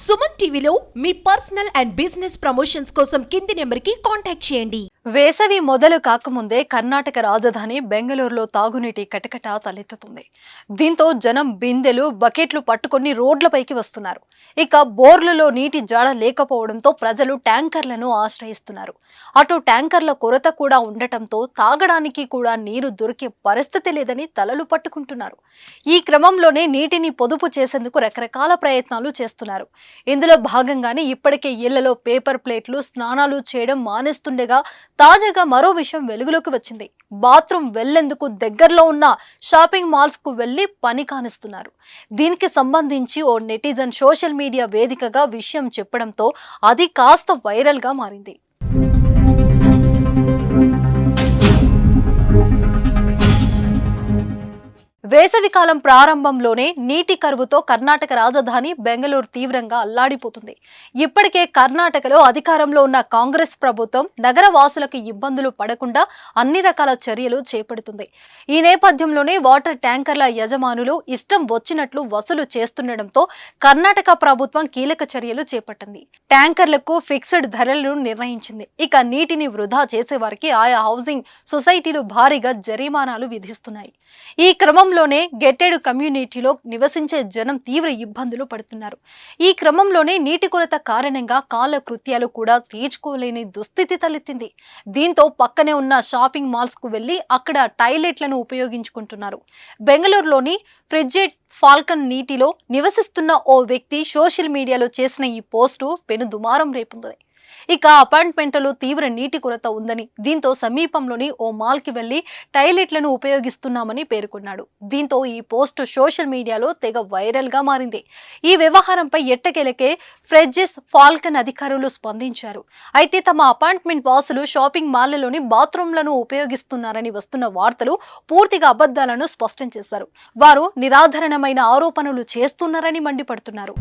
సుమన్ టీవీలో మీ personal and business promotions కోసం కింది నెంబర్కి కాంటాక్ట్ చేయండి. వేసవి మొదలు కాకముందే కర్ణాటక రాజధాని బెంగళూరులో తాగునీటి కటకట తలెత్తుతుంది. దీంతో జనం బిందెలు బకెట్లు పట్టుకొని రోడ్లపైకి వస్తున్నారు. ఇక బోర్లలో నీటి జాడ లేకపోవడంతో ప్రజలు ట్యాంకర్లను ఆశ్రయిస్తున్నారు. అటు ట్యాంకర్ల కొరత కూడా ఉండటంతో తాగడానికి కూడా నీరు దొరికే పరిస్థితి లేదని తలలు పట్టుకుంటున్నారు. ఈ క్రమంలోనే నీటిని పొదుపు చేసేందుకు రకరకాల ప్రయత్నాలు చేస్తున్నారు. ఇందులో భాగంగానే ఇప్పటికే ఇళ్లలో పేపర్ ప్లేట్లు స్నానాలు చేయడం మానేస్తుండగా తాజాగా మరో విషయం వెలుగులోకి వచ్చింది. బాత్రూమ్ వెళ్లేందుకు దగ్గరలో ఉన్న షాపింగ్ మాల్స్ కు వెళ్లి పని కానిస్తున్నారు. దీనికి సంబంధించి ఓ నెటిజన్ సోషల్ మీడియా వేదికగా విషయం చెప్పడంతో అది కాస్త వైరల్ గా మారింది. వేసవికాలం ప్రారంభంలోనే నీటి కరువుతో కర్ణాటక రాజధాని బెంగళూరు తీవ్రంగా అల్లాడిపోతుంది. ఇప్పటికే కర్ణాటకలో అధికారంలో ఉన్న కాంగ్రెస్ ప్రభుత్వం నగర వాసులకు ఇబ్బందులు పడకుండా అన్ని రకాల చర్యలు చేపడుతుంది. ఈ నేపథ్యంలోనే వాటర్ ట్యాంకర్ల యజమానులు ఇష్టం వచ్చినట్లు వసూలు చేస్తుండటంతో కర్ణాటక ప్రభుత్వం కీలక చర్యలు చేపట్టింది. ట్యాంకర్లకు ఫిక్స్డ్ ధరలను నిర్ణయించింది. ఇక నీటిని వృధా చేసే వారికి ఆయా హౌసింగ్ సొసైటీలు భారీగా జరిమానాలు విధిస్తున్నాయి. ఈ క్రమంలో గెట్టెడ్ కమ్యూనిటీలో నివసించే జనం తీవ్ర ఇబ్బందులు పడుతున్నారు. ఈ క్రమంలోనే నీటి కొరత కారణంగా కాల కృత్యాలు కూడా తీర్చుకోలేని దుస్థితి తలెత్తింది. దీంతో పక్కనే ఉన్న షాపింగ్ మాల్స్ కు వెళ్లి అక్కడ టాయిలెట్లను ఉపయోగించుకుంటున్నారు. బెంగళూరులోని ఫ్రిడ్జెట్ ఫాల్కన్ నీటిలో నివసిస్తున్న ఓ వ్యక్తి సోషల్ మీడియాలో చేసిన ఈ పోస్టు పెను దుమారం రేపుంది. ఇక అపార్ట్మెంట్లో తీవ్ర నీటి కొరత ఉందని, దీంతో సమీపంలోని ఓ మాల్ కి వెళ్లి టాయిలెట్లను ఉపయోగిస్తున్నామని పేర్కొన్నాడు. దీంతో ఈ పోస్ట్ సోషల్ మీడియాలో తెగ వైరల్ గా మారింది. ఈ వ్యవహారంపై ఎట్టకేలకే ఫ్రిడ్జెస్ ఫాల్కన్ అధికారులు స్పందించారు. అయితే తమ అపార్ట్మెంట్ వాసులు షాపింగ్ మాల్లోని బాత్రూంలను ఉపయోగిస్తున్నారని వస్తున్న వార్తలు పూర్తిగా అబద్ధాలను స్పష్టం చేశారు. వారు నిరాధారణమైన ఆరోపణలు చేస్తున్నారని మండిపడుతున్నారు.